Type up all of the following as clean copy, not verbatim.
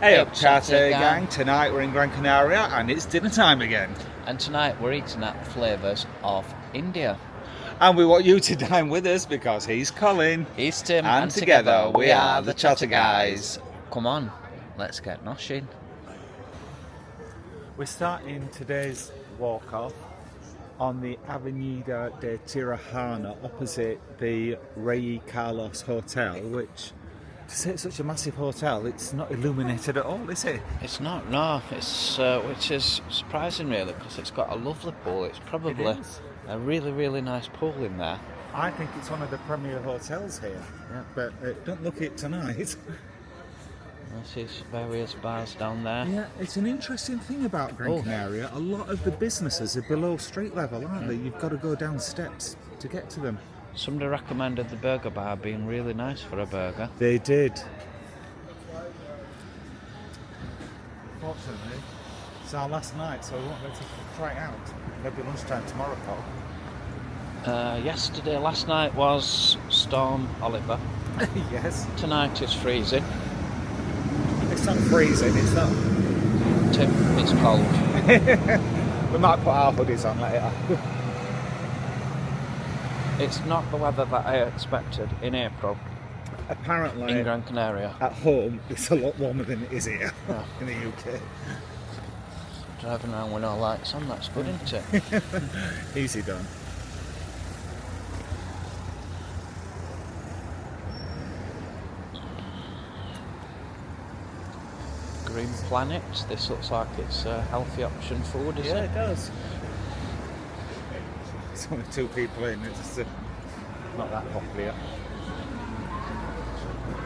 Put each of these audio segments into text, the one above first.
Hey up, Chatter gang. Tonight we're in Gran Canaria and it's dinner time again. And tonight we're eating at Flavours of India. And we want you to dine with us because he's Colin. He's Tim. And together we are the Chatter guys. Come on, let's get noshing. We're starting today's walk off on the Avenida de Tirajana opposite the Rey Carlos Hotel, which, to say it's such a massive hotel, it's not illuminated at all, is it? It's not, no. It's which is surprising really, because it's got a lovely pool. It's probably a really, really nice pool in there. I think it's one of the premier hotels here, Yeah. but don't look it tonight. There's various bars down there. Yeah, it's an interesting thing about Gran Canaria. A lot of the businesses are below street level, aren't they? You've got to go down steps to get to them. Somebody recommended the burger bar being really nice for a burger. They did. Fortunately, it's our last night, so we won't be able to try it out. Maybe lunchtime tomorrow, Paul. Last night was Storm Oliver. Yes. Tonight is freezing. It's not freezing, it's not. Tim, it's cold. We might put our hoodies on later. It's not the weather that I expected in April. Apparently, in Gran Canaria. At home, it's a lot warmer than it is here in the UK. Driving around with no lights on, that's good, isn't it? Easy done. Green Planet. This looks like it's a healthy option food, isn't it? Yeah, it does. There's only 2 people in, it's not that popular.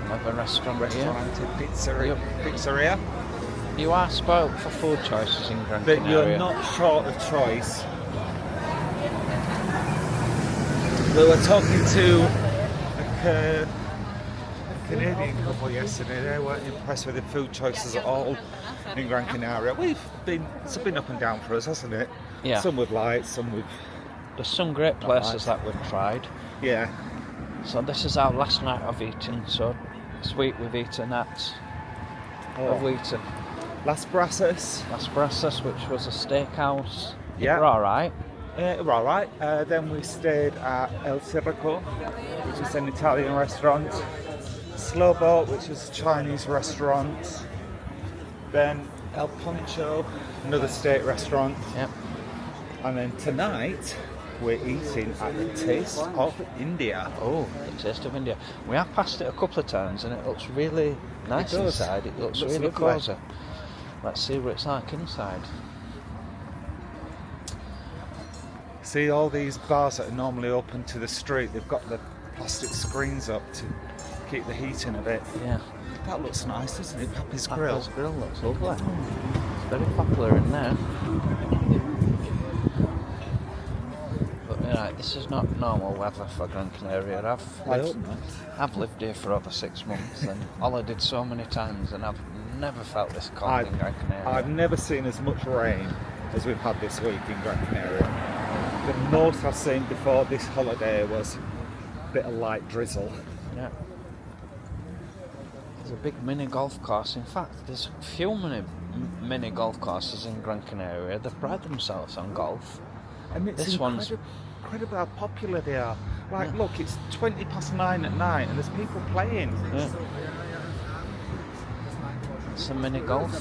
Another restaurant here. Pizzeria. You are spoilt for food choices in Gran But Canaria. you're not short of choice. We were talking to a Canadian couple yesterday. They weren't impressed with the food choices at all in Gran Canaria. It's been up and down for us, hasn't it? Yeah. Some with light, some with... There's some great places that we've tried. Yeah. So this is our last night of eating. So this week we've eaten at... We've eaten Las Brasas, which was a steakhouse. Yeah. They were alright. We're alright. Then we stayed at El Circo, which is an Italian restaurant. Slow Boat, which is a Chinese restaurant. Then El Poncho, another steak restaurant. Yep. And then tonight we're eating at the Taste of India. Oh, the Taste of India. We have passed it a couple of times and it looks really nice inside. It looks really lovely. cosy. Let's see what it's like inside. See all these bars that are normally open to the street, they've got the plastic screens up to keep the heat in a bit. Yeah. That looks nice, doesn't it? Pappy's Grill. Papa's Grill looks lovely. It's very popular in there. But right, this is not normal weather for Gran Canaria. I hope not. I've lived here for over 6 months and holidayed so many times and I've never felt this cold in Gran Canaria. I've never seen as much rain as we've had this week in Gran Canaria. The most I've seen before this holiday was a bit of light drizzle. Yeah. There's a big mini golf course. In fact, there's a few mini golf courses in Gran Canaria. They pride themselves on golf. And it's This one's incredible how popular they are. Like, look, it's 9:20 at night and there's people playing. Yeah. It's a mini golf.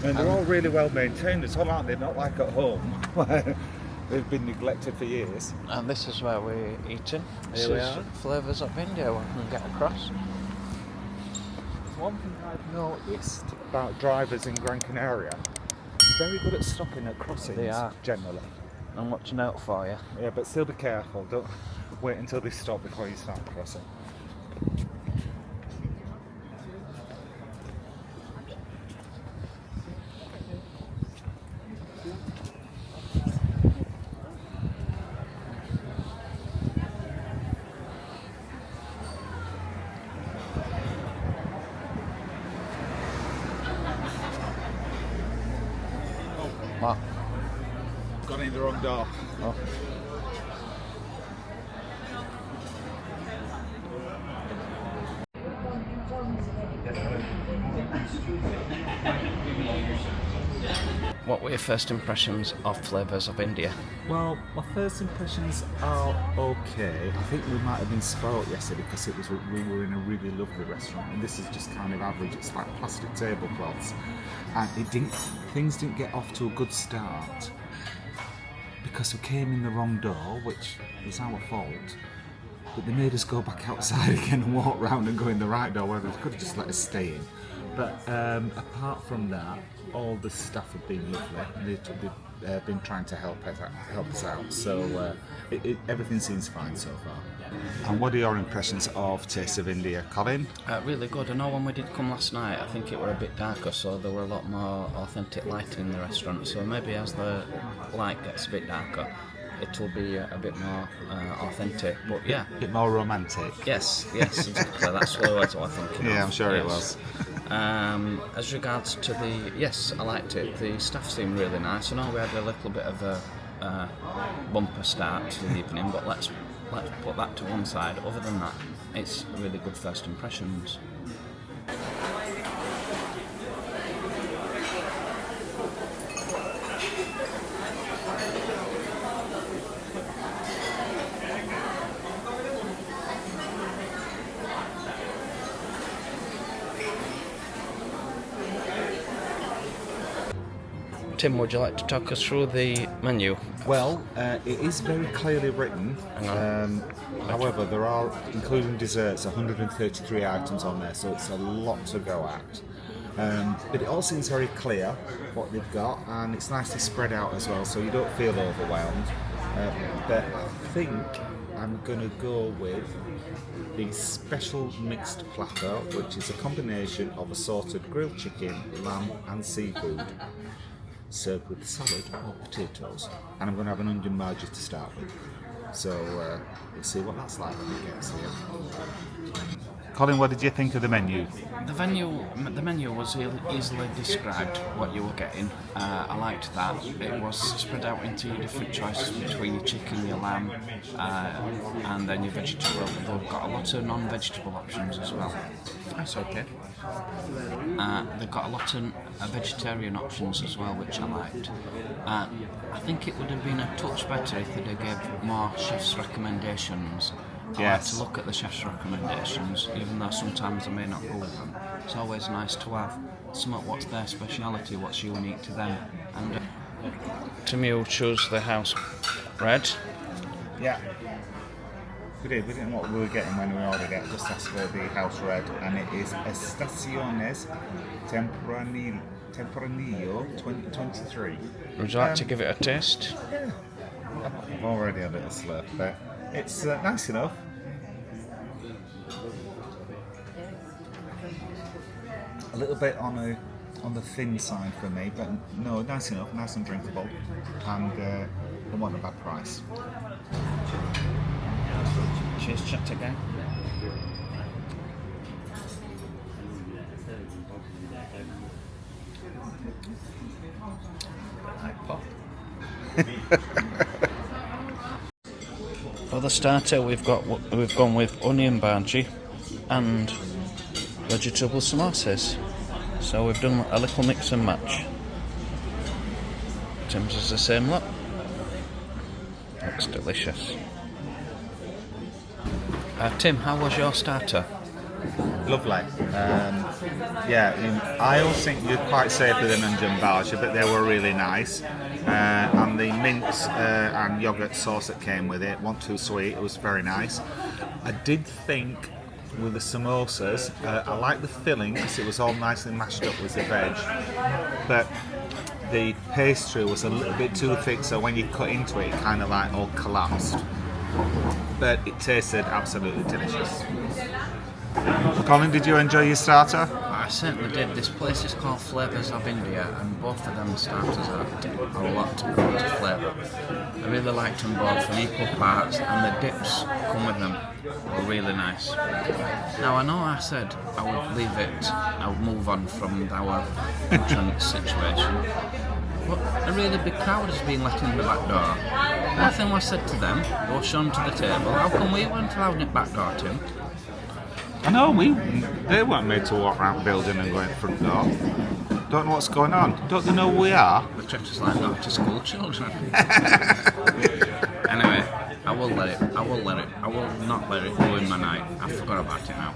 And they're all really well maintained as well, aren't they? Not like at home, where they've been neglected for years. And this is where we're eating. This Here we is are. Flavours of India, we can get across. One thing I've noticed about drivers in Gran Canaria, very good at stopping at crossings. They are. Generally. I'm watching out for you. Yeah, but still be careful. Don't wait until they stop before you start crossing. What? Gone in the wrong door. Oh. What were your first impressions of Flavours of India? Well, my first impressions are okay. I think we might have been spoilt yesterday because we were in a really lovely restaurant, and this is just kind of average. It's like plastic tablecloths, and things didn't get off to a good start because we came in the wrong door, which was our fault. But they made us go back outside again and walk round and go in the right door, where they could have just let us stay in. But apart from that, all the staff have been lovely. They've been trying to help us out. So everything seems fine so far. And what are your impressions of Taste of India, Colin? Really good. I know when we did come last night, I think it were a bit darker, so there were a lot more authentic lighting in the restaurant. So maybe as the light gets a bit darker, it'll be a bit more authentic. But yeah, a bit more romantic. Yes, exactly. That's what I was thinking. Yeah, of. I'm sure yes. it was. As regards to yes, I liked it. The staff seemed really nice. I know we had a little bit of a bumper start to the evening, but let's put that to one side. Other than that, it's really good first impressions. Tim, would you like to talk us through the menu? Well, it is very clearly written. However, there are, including desserts, 133 items on there, so it's a lot to go at. But it all seems very clear what they've got, and it's nicely spread out as well, so you don't feel overwhelmed. But I think I'm going to go with the special mixed platter, which is a combination of assorted grilled chicken, lamb and seafood, served with salad or potatoes. And I'm going to have an onion margie to start with. So we'll see what that's like when it gets here. Colin, what did you think of the menu? The menu was easily described what you were getting. I liked that. It was spread out into your different choices between your chicken, your lamb, and then your vegetable. They've got a lot of non-vegetable options as well. That's okay. They've got a lot of vegetarian options as well, which I liked. I think it would have been a touch better if they'd have gave more chef's recommendations. I like to look at the chef's recommendations, even though sometimes I may not go with them. It's always nice to have some of what's their speciality, what's unique to them. And Tim, you choose the house red. Yeah. We didn't know what we were getting when we ordered it. Just asked for the house red, and it is Estaciones Tempranillo 2023. Would you like to give it a taste? Yeah. I've already had a little slurp, but it's nice enough. A little bit on the thin side for me, but no, nice enough, nice and drinkable, and they want a bad price. Cheers, chat again. Pop. For the starter, we've gone with onion bhaji and vegetable samosas. So we've done a little mix and match. Tim's is the same look. Looks delicious. Tim, how was your starter? Lovely. I always think you're quite safe with an onion bhaji, but they were really nice. And the mint and yoghurt sauce that came with it wasn't too sweet. It was very nice. I did think with the samosas, I liked the filling because it was all nicely mashed up with the veg, but the pastry was a little bit too thick, so when you cut into it, it kind of like all collapsed. But it tasted absolutely delicious. Colin, did you enjoy your starter? I certainly did. This place is called Flavours of India, and both of them starters are a lot of good flavour. I really liked them both in equal parts, and the dips come with them were really nice. Now I know I said I would leave it, I would move on from our entrance situation, but a really big crowd has been let in the back door. Nothing was said to them, they were shown to the table. How come we weren't allowed in the back door, Tim? I know, they weren't made to walk around the building and go in the front door. Don't know what's going on. Don't they know who we are? We're just like not to school children. Anyway, I will not let it ruin my night. I forgot about it now.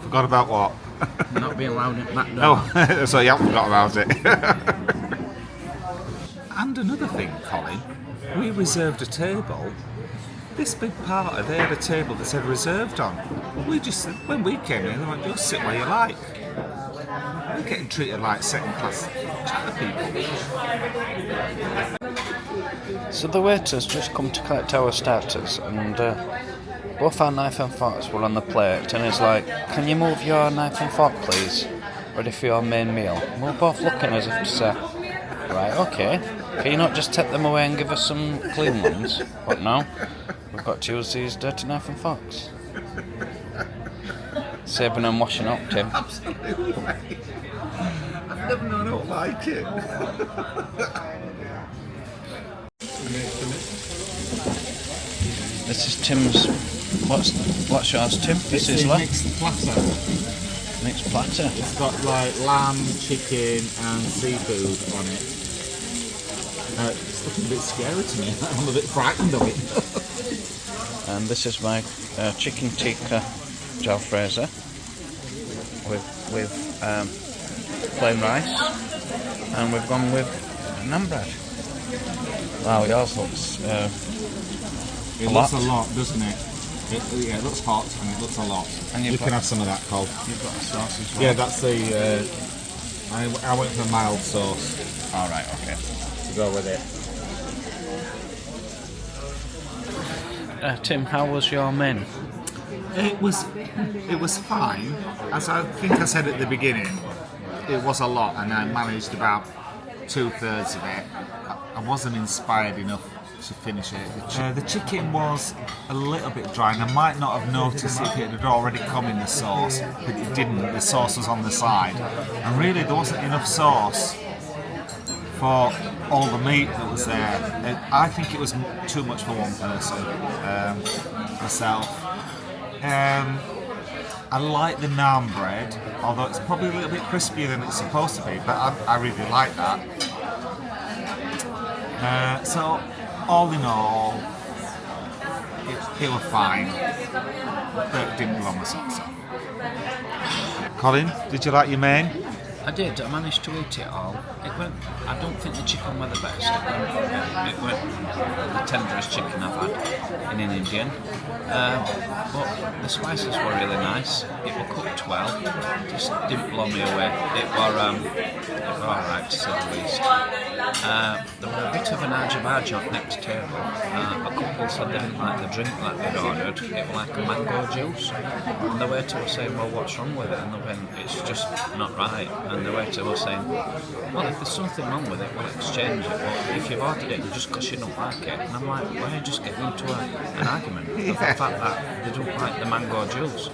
Forgot about what? Not being allowed in that door. Oh, so you haven't forgot about it. And another thing, Colin, we reserved a table. This big party, they had a table that said reserved on. We just, when we came in, they went, just sit where you like. We're getting treated like second class chat people. So the waiters just come to collect our starters, and both our knife and forks were on the plate, and he's like, "Can you move your knife and fork, please? Ready for your main meal." And we're both looking as if to say, "Right, okay. Can you not just take them away and give us some clean ones?" But no, we've got to use these dirty knife and forks. Saving and washing up, Tim. Absolutely, mate. I've never known it like it. This is Tim's. What's yours, Tim? This is like mixed platter. Mixed platter. It's got like lamb, chicken, and seafood on it. It's looking a bit scary to me. I'm a bit frightened of it. And this is my chicken tikka jalfrezi with plain rice, and we've gone with naan bread. Wow, yours looks It looks a lot, doesn't it? It looks hot and it looks a lot. And you can have some of that, Cole. You've got a sauce as well. Yeah, that's the. I went for a mild sauce. All right, okay. To go with it. Tim, how was your main? It was fine. As I think I said at the beginning, it was a lot, and I managed about 2/3 of it. I wasn't inspired enough to finish it. The chicken was a little bit dry, and I might not have noticed if it had already come in the sauce, but it didn't. The sauce was on the side, and really there wasn't enough sauce for all the meat that was there. I think it was too much for one person. Myself. I like the naan bread, although it's probably a little bit crispier than it's supposed to be, but I really like that. So, all in all, it was fine, but it didn't belong the socks on. Colin, did you like your main? I did. I managed to eat it all. It went. I don't think the chicken were the best. It went the tenderest chicken I've had in an Indian. But the spices were really nice. It was cooked well. Just didn't blow me away. It was alright to say the least. There was a bit of an argy-bargy on next table. A couple said they didn't like the drink that they'd ordered. It was like a mango juice. And the waiter was saying, "Well, what's wrong with it?" And they went, "It's just not right." And the waiter was saying, "Well, if there's something wrong with it, we'll exchange it. But if you've ordered it just because you don't like it." And I'm like, "Why are you just getting into an argument of the fact that they don't like the mango juice?"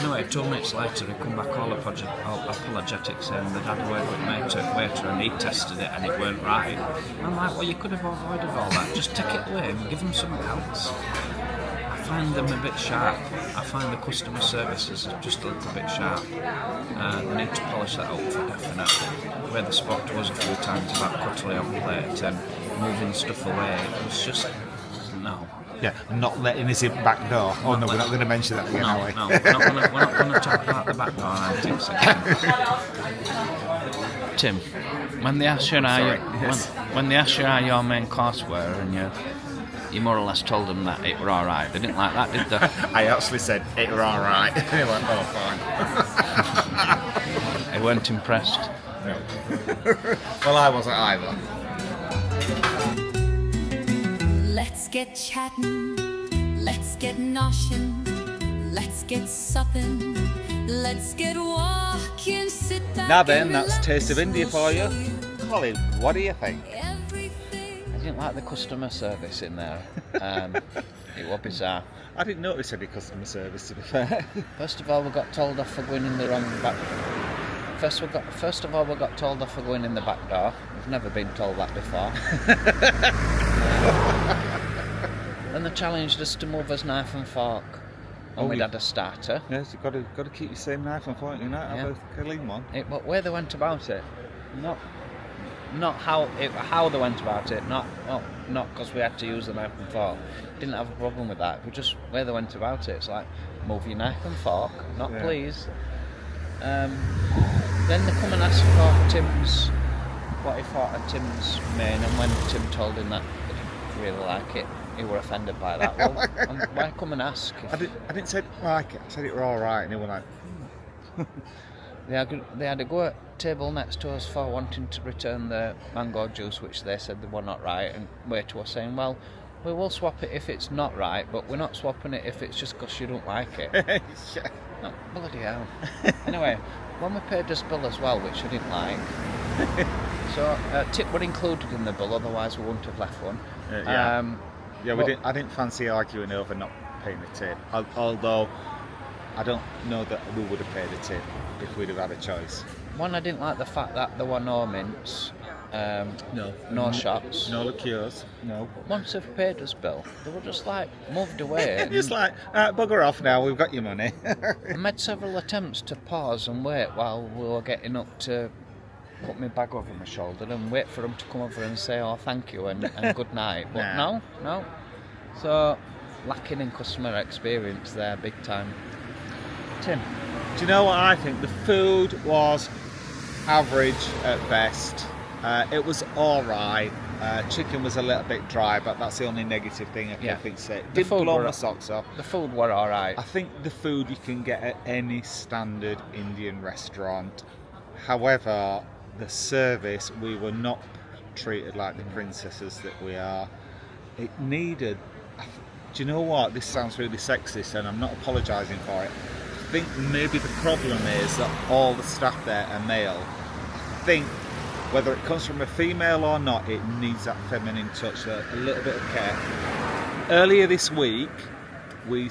Anyway, 2 minutes later, he come back all apologetic, saying they'd had a word with the waiter and he tested it and it weren't right. And I'm like, "Well, you could have avoided all that. Just take it away and give them something else." I find them a bit sharp. I find the customer services are just a little bit sharp. They need to polish that up for definite. Where the spot was a few times about cutlery on plate and moving stuff away, it was just, no. Yeah, not letting us in back door. Oh no, we're not going to mention that again, are we? No, we're not going to talk about the back door antics again. Tim, when they ask you when they ask you how your main course were, and you more or less told them that it were all right. They didn't like that, did they? I actually said it were all right. They went, "Oh, fine." They weren't impressed. No. Well, I wasn't either. Let's get chatting, let's get noshing, let's get supping, let's get walking, sit back. Now then, that's Taste of India for you. Colin, what do you think? I didn't like the customer service in there. It was bizarre. I didn't notice any customer service, to be fair. First of all, we got told off for going in the wrong back. First of all, we got told off for going in the back door. We've never been told that before. Then they challenged us to move us knife and fork and we'd had a starter. Yes, you've got to keep your same knife and fork, you know, have a clean one. But where they went about it, not how they went about it, not because we had to use the knife and fork. Didn't have a problem with that. But just where they went about it, it's like, move your knife and fork, not please. Then they come and ask for Tim's, what he thought of Tim's main, and when Tim told him that he didn't really like it, he were offended by that. Well, why come and ask? I didn't say like it. I said it were all right, and they were like. They had a go at table next to us for wanting to return the mango juice, which they said they were not right, and waiter was saying, well, we will swap it if it's not right, but we're not swapping it if it's just because you don't like it. Yeah. No, bloody hell. Anyway, when we paid this bill as well, which I didn't like, so tip were included in the bill, otherwise we wouldn't have left one. I didn't fancy arguing over not paying the tip, although I don't know that we would have paid a tip if we'd have had a choice. One, I didn't like the fact that there were no mints, no shots, no liqueurs, no. Once they've paid us bill, they were just like moved away. Just like, bugger off now, we've got your money. I made several attempts to pause and wait while we were getting up to put my bag over my shoulder and wait for them to come over and say, oh, thank you and good night. But no. So, lacking in customer experience there, big time. Tim? Do you know what I think? The food was average at best. It was all right. Chicken was a little bit dry, but that's the only negative thing I can think say. Didn't blow my socks off. The food were all right. I think the food you can get at any standard Indian restaurant. However, the service, we were not treated like the princesses that we are. It needed... Do you know what? This sounds really sexist, and I'm not apologising for it. I think maybe the problem is that all the staff there are male. I think whether it comes from a female or not, it needs that feminine touch, a little bit of care. Earlier this week, we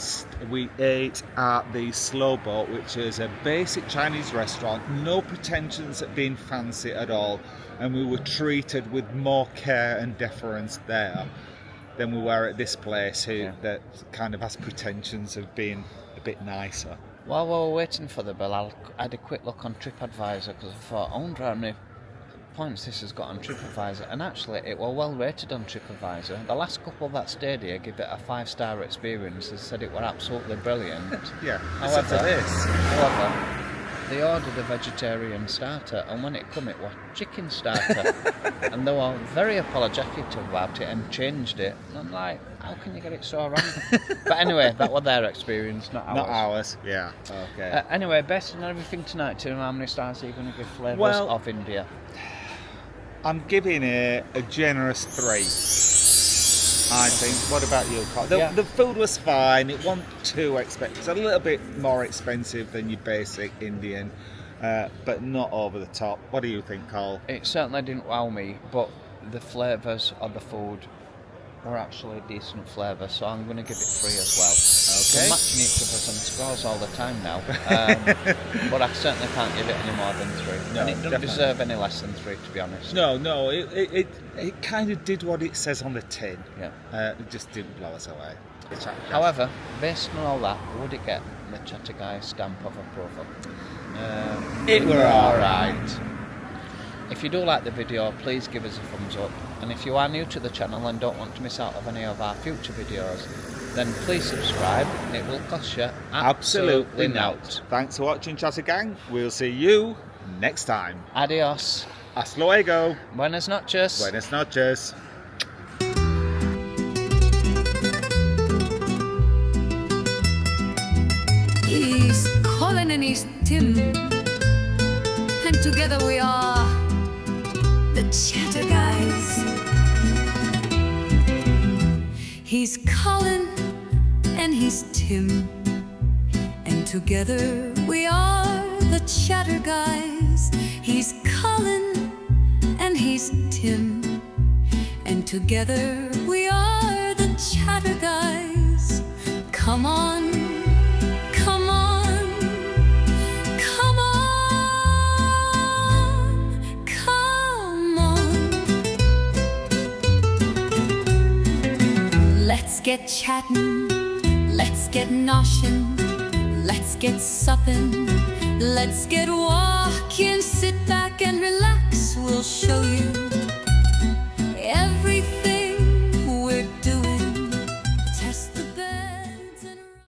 ate at the Slow Boat, which is a basic Chinese restaurant, no pretensions at being fancy at all, and we were treated with more care and deference there than we were at this place, that kind of has pretensions of being a bit nicer. While we were waiting for the bill, I had a quick look on TripAdvisor because I thought, I wonder how many points this has got on TripAdvisor, and actually it was well rated on TripAdvisor. The last couple that stayed here give it a 5-star experience. They said it were absolutely brilliant. However, they ordered a vegetarian starter, and when it come, it was chicken starter, and they were very apologetic about it and changed it. And I'm like, how can you get it so wrong? But anyway, that was their experience, not ours. Not ours, yeah. Okay. Anyway, based on everything tonight, Tim, how many stars are you going to give Flavours of India? I'm giving it a generous 3. I think. What about you, Carl? The food was fine. It wasn't too expensive. It's a little bit more expensive than your basic Indian, but not over the top. What do you think, Carl? It certainly didn't wow me, but the flavours of the food were actually decent flavour, so I'm going to give it 3 as well. Okay. We're matching each other on scores all the time now, but I certainly can't give it any more than 3. No, and it doesn't deserve any less than 3, to be honest. No, it kind of did what it says on the tin. Yeah. It just didn't blow us away. However, based on all that, would it get the Chatter Guy stamp of approval? It were alright. If you do like the video, please give us a thumbs up. And if you are new to the channel and don't want to miss out of any of our future videos, then please subscribe. It will cost you absolutely naught. Thanks for watching, Chatter Gang. We'll see you next time. Adios. Hasta luego. Buenas noches. Buenas noches. He's Colin and he's Tim, and together we are the Chatter Guys. He's Colin and he's Tim, and together we are the Chatter Guys. He's Colin and he's Tim, and together we are the Chatter Guys. Come on, come on, come on, come on. Let's get chatting, let's get noshin', let's get suppin', let's get walking. Sit back and relax, we'll show you